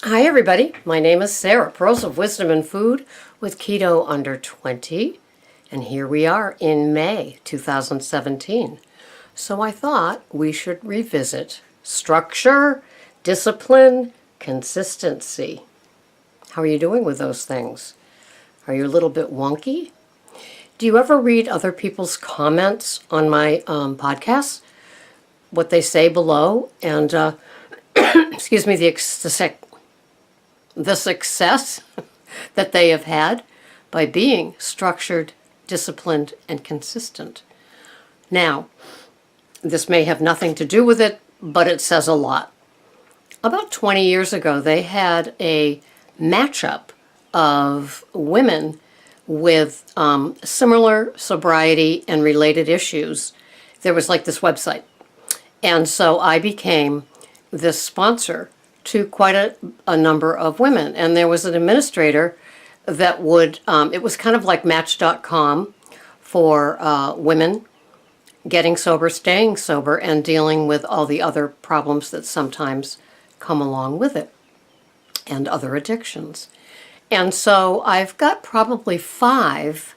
Hi everybody, my name is Sarah, Pearls of Wisdom and Food with Keto Under 20, and here we are in May 2017. So I thought we should revisit structure, discipline, consistency. How are you doing with those things? Are you a little bit wonky? Do you ever read other people's comments on my podcasts? What they say below and, excuse me, the success that they have had by being structured, disciplined, and consistent. Now, this may have nothing to do with it, but it says a lot. About 20 years ago, they had a matchup of women with similar sobriety and related issues. There was like this website. And so I became this sponsor to quite a number of women. And there was an administrator that would, it was kind of like Match.com for women getting sober, staying sober, and dealing with all the other problems that sometimes come along with it and other addictions. And so I've got probably 5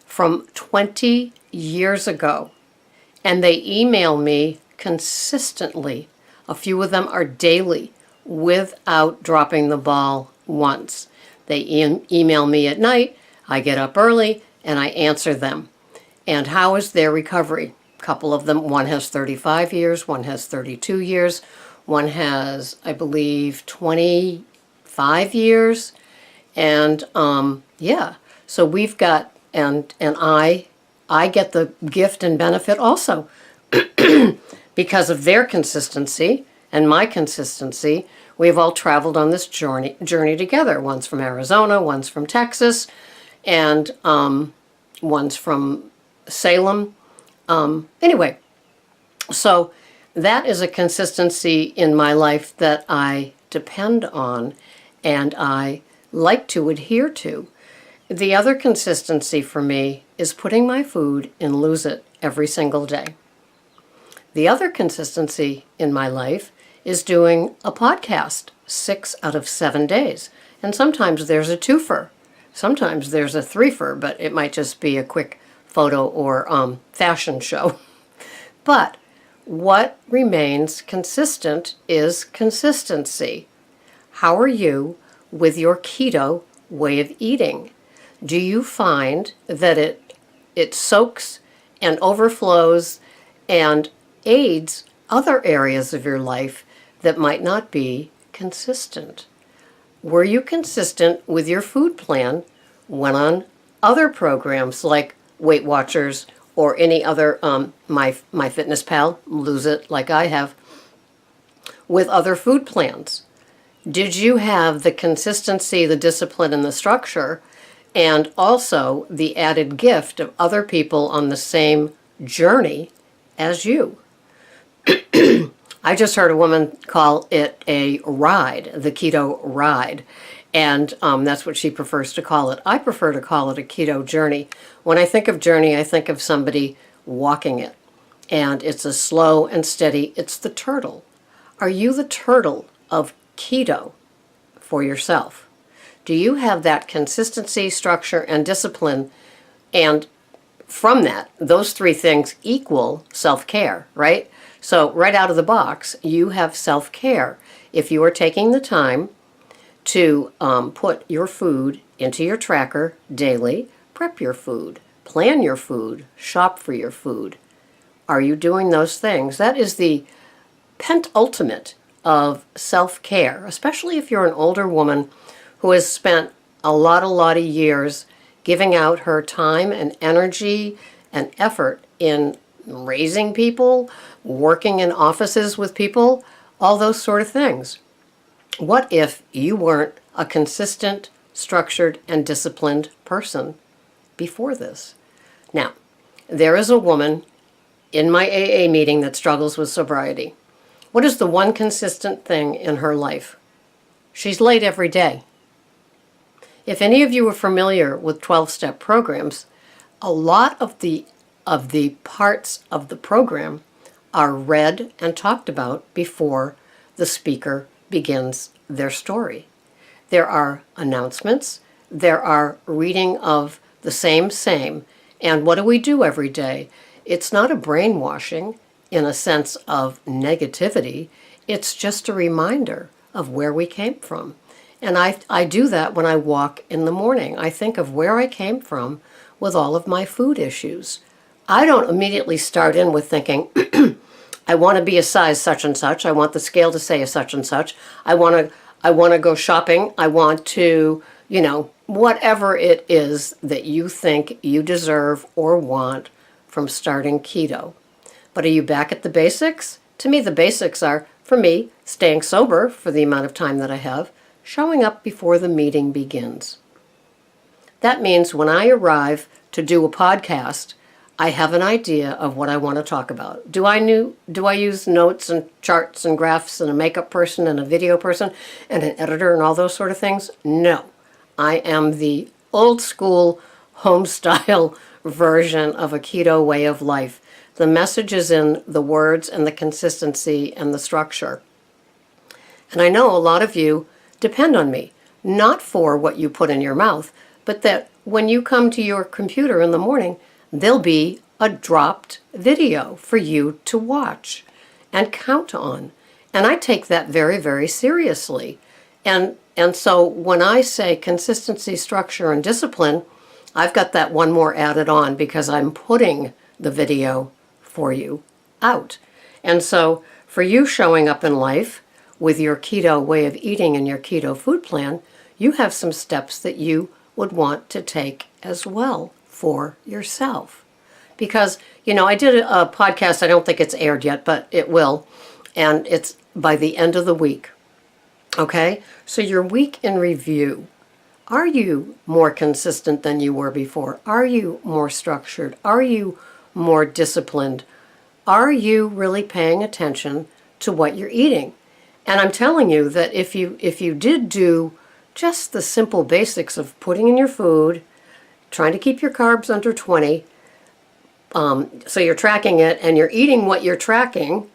from 20 years ago, and they email me consistently. A few of them are daily, without dropping the ball once. They email me at night, I get up early, and I answer them. And how is their recovery? A couple of them, one has 35 years, one has 32 years, one has, I believe, 25 years. And yeah, so we've got, and I get the gift and benefit also because of their consistency and my consistency. We've all traveled on this journey together. One's from Arizona, one's from Texas, and one's from Salem. Anyway, so that is a consistency in my life that I depend on and I like to adhere to. The other consistency for me is putting my food in Lose It every single day. The other consistency in my life is doing a podcast 6 out of 7 days. And sometimes there's a twofer. Sometimes there's a threefer, but it might just be a quick photo or fashion show. But what remains consistent is consistency. How are you with your keto way of eating? Do you find that it soaks and overflows and aids other areas of your life that might not be consistent? Were you consistent with your food plan when on other programs like Weight Watchers or any other, MyFitnessPal, Lose It like I have, with other food plans? Did you have the consistency, the discipline, and the structure, and also the added gift of other people on the same journey as you? I just heard a woman call it a ride, the keto ride, and that's what she prefers to call it. I prefer to call it a keto journey. When I think of journey, I think of somebody walking it, and it's a slow and steady, it's the turtle. Are you the turtle of keto for yourself? Do you have that consistency, structure, and discipline? And from that, those 3 things equal self-care, right? So right out of the box, you have self-care. If you are taking the time to put your food into your tracker daily, prep your food, plan your food, shop for your food. Are you doing those things? That is the penultimate of self-care, especially if you're an older woman who has spent a lot of years giving out her time and energy and effort in raising people, working in offices with people, all those sort of things. What if you weren't a consistent, structured, and disciplined person before this? Now, there is a woman in my AA meeting that struggles with sobriety. What is the one consistent thing in her life? She's late every day. If any of you are familiar with 12-step programs, a lot of the parts of the program are read and talked about before the speaker begins their story. There are announcements, there are reading of the same, and what do we do every day? It's not a brainwashing in a sense of negativity, it's just a reminder of where we came from. And I do that when I walk in the morning. I think of where I came from with all of my food issues. I don't immediately start in with thinking, I want to be a size such and such. I want the scale to say a such and such. I want to go shopping. I want to, whatever it is that you think you deserve or want from starting keto. But are you back at the basics? To me, the basics are, for me, staying sober for the amount of time that I have, showing up before the meeting begins. That means when I arrive to do a podcast, I have an idea of what I want to talk about. Do I use notes and charts and graphs and a makeup person and a video person and an editor and all those sort of things? No. I am the old school home style version of a keto way of life. The message is in the words and the consistency and the structure. And I know a lot of you depend on me, not for what you put in your mouth, but that when you come to your computer in the morning, there'll be a dropped video for you to watch and count on. And I take that very, very seriously. And so when I say consistency, structure, and discipline, I've got that one more added on because I'm putting the video for you out. And so for you showing up in life with your keto way of eating and your keto food plan, you have some steps that you would want to take as well for yourself. Because, I did a podcast, I don't think it's aired yet, but it will, and it's by the end of the week. Okay? So your week in review. Are you more consistent than you were before? Are you more structured? Are you more disciplined? Are you really paying attention to what you're eating? And I'm telling you that if you did do just the simple basics of putting in your food, trying to keep your carbs under 20, so you're tracking it and you're eating what you're tracking,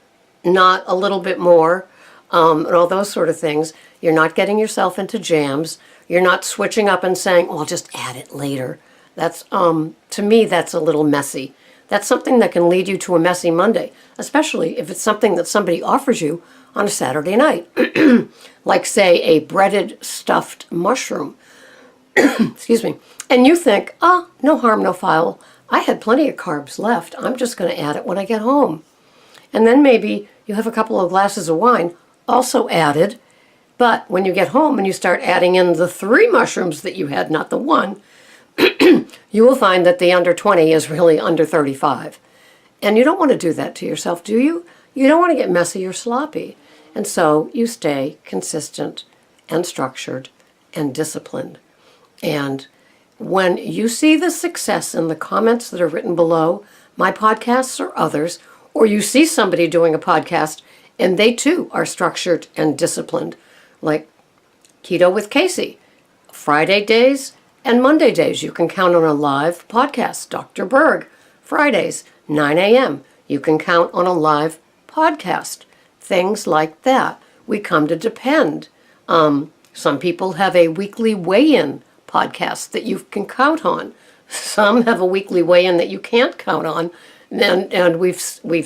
not a little bit more, and all those sort of things. You're not getting yourself into jams. You're not switching up and saying, "Oh, I'll just add it later." That's, to me, that's a little messy. That's something that can lead you to a messy Monday, especially if it's something that somebody offers you on a Saturday night. Like, say, a breaded stuffed mushroom. Excuse me. And you think, no harm, no foul. I had plenty of carbs left. I'm just going to add it when I get home. And then maybe you have a couple of glasses of wine also added. But when you get home and you start adding in the 3 mushrooms that you had, not the 1, you will find that the under 20 is really under 35. And you don't want to do that to yourself, do you? You don't want to get messy or sloppy. And so you stay consistent and structured and disciplined. And when you see the success in the comments that are written below my podcasts or others, or you see somebody doing a podcast and they too are structured and disciplined, like Keto with Casey, Friday days and Monday days, you can count on a live podcast. Dr. Berg, Fridays, 9 a.m., you can count on a live podcast. Things like that. We come to depend. Some people have a weekly weigh-in podcast that you can count on. Some have a weekly weigh-in that you can't count on. And we've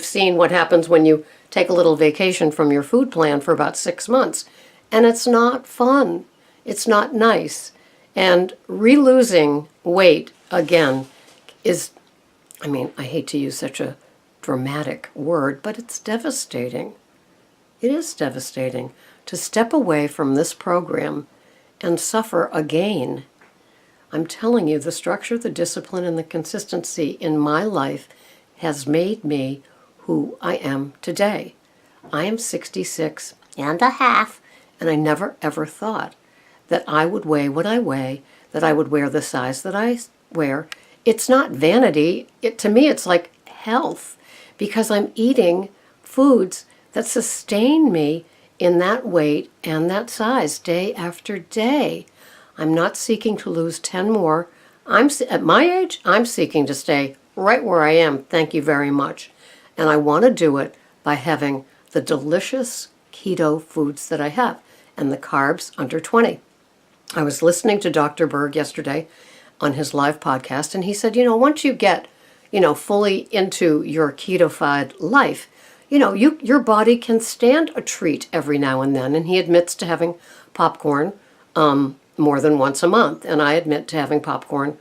seen what happens when you take a little vacation from your food plan for about 6 months. And it's not fun. It's not nice. And re-losing weight, again, is, I hate to use such a dramatic word, but it's devastating. It is devastating to step away from this program and suffer again. I'm telling you, the structure, the discipline, and the consistency in my life has made me who I am today. I am 66 and a half, and I never ever thought that I would weigh what I weigh, that I would wear the size that I wear. It's not vanity. To me, it's like health, because I'm eating foods that sustain me in that weight and that size day after day. I'm not seeking to lose 10 more. At my age, I'm seeking to stay right where I am. Thank you very much. And I want to do it by having the delicious keto foods that I have. and the carbs under 20. I was listening to Dr. Berg yesterday on his live podcast, and he said, once you get, fully into your keto-fied life, your body can stand a treat every now and then. And he admits to having popcorn more than once a month, and I admit to having popcorn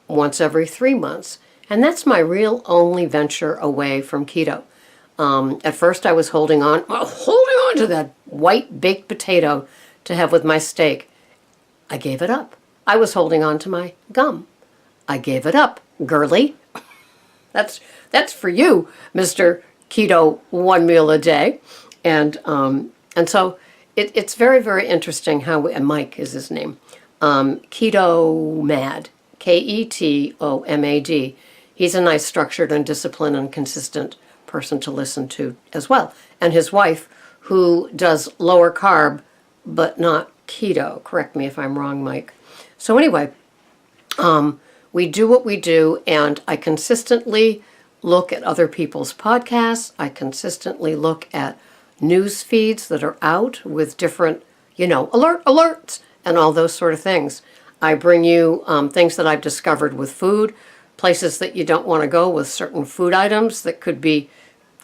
once every 3 months. And that's my real only venture away from keto. At first I was holding on to that white baked potato to have with my steak. I gave it up. I was holding on to my gum. I gave it up, girly. That's for you, Mr. Keto, one meal a day. And so it's very, very interesting how and Mike is his name. Keto Mad, Ketomad. He's a nice, structured and disciplined and consistent person to listen to as well. And his wife, who does lower carb, but not keto. Correct me if I'm wrong, Mike. So anyway, we do what we do, and I consistently look at other people's podcasts. I consistently look at news feeds that are out with different, alerts and all those sort of things. I bring you things that I've discovered with food, places that you don't want to go with certain food items that could be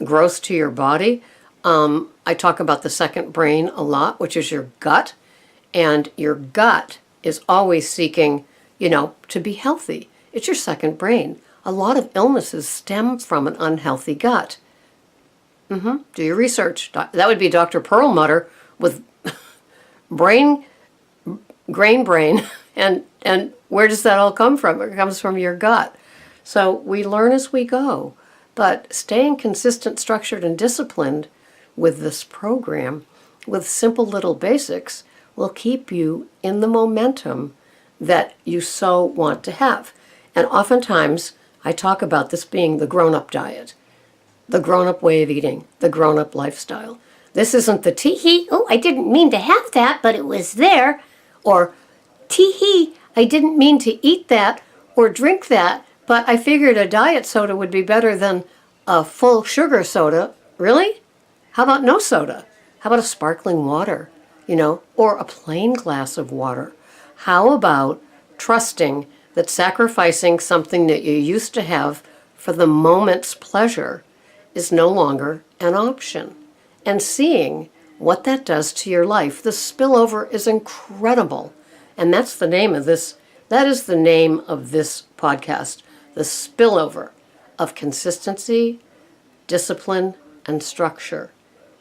gross to your body. I talk about the second brain a lot, which is your gut. And your gut is always seeking, to be healthy. It's your second brain. A lot of illnesses stem from an unhealthy gut. Do your research. That would be Dr. Perlmutter with brain, and where does that all come from? It comes from your gut. So we learn as we go. But staying consistent, structured, and disciplined with this program, with simple little basics, will keep you in the momentum that you so want to have. And oftentimes, I talk about this being the grown-up diet, the grown-up way of eating, the grown-up lifestyle. This isn't the tee-hee, oh, I didn't mean to have that, but it was there, or tee-hee, I didn't mean to eat that or drink that, but I figured a diet soda would be better than a full sugar soda. Really? How about no soda? How about a sparkling water? Or a plain glass of water. How about trusting that sacrificing something that you used to have for the moment's pleasure is no longer an option? And seeing what that does to your life. The spillover is incredible. And that's the name of this. That is the name of this podcast. The spillover of consistency, discipline, and structure.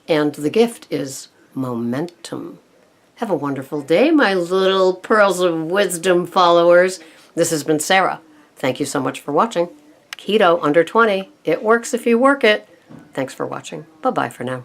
And the gift is momentum. Have a wonderful day, my little pearls of wisdom followers. This has been Sarah. Thank you so much for watching. Keto under 20. It works if you work it. Thanks for watching. Bye-bye for now.